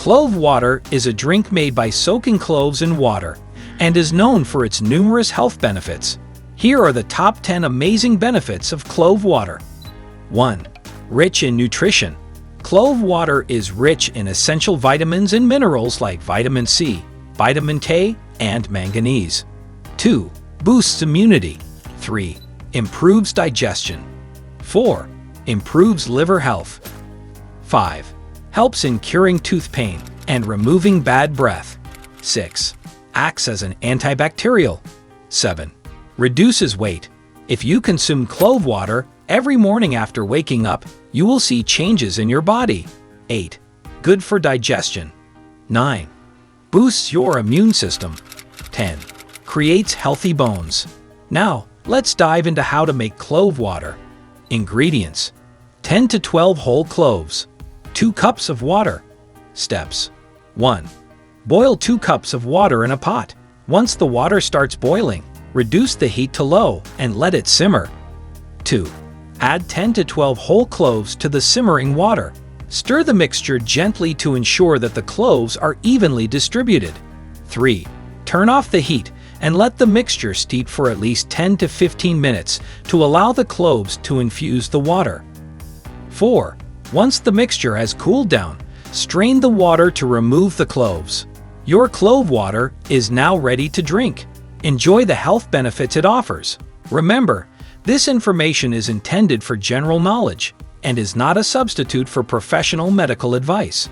Clove water is a drink made by soaking cloves in water and is known for its numerous health benefits. Here are the top 10 amazing benefits of clove water. 1. Rich in nutrition. Clove water is rich in essential vitamins and minerals like vitamin C, vitamin K, and manganese. 2. Boosts immunity. 3. Improves digestion. 4. Improves liver health. 5. Helps in curing tooth pain and removing bad breath. 6. Acts as an antibacterial. 7. Reduces weight. If you consume clove water every morning after waking up, you will see changes in your body. 8. Good for digestion. 9. Boosts your immune system. 10. Creates healthy bones. Now, let's dive into how to make clove water. Ingredients: 10 to 12 whole cloves, 2 cups of water. Steps: 1. Boil 2 cups of water in a pot. Once the water starts boiling, reduce the heat to low and let it simmer. 2. Add 10 to 12 whole cloves to the simmering water. Stir the mixture gently to ensure that the cloves are evenly distributed. 3. Turn off the heat and let the mixture steep for at least 10 to 15 minutes to allow the cloves to infuse the water. 4. Once the mixture has cooled down, strain the water to remove the cloves. Your clove water is now ready to drink. Enjoy the health benefits it offers. Remember, this information is intended for general knowledge and is not a substitute for professional medical advice.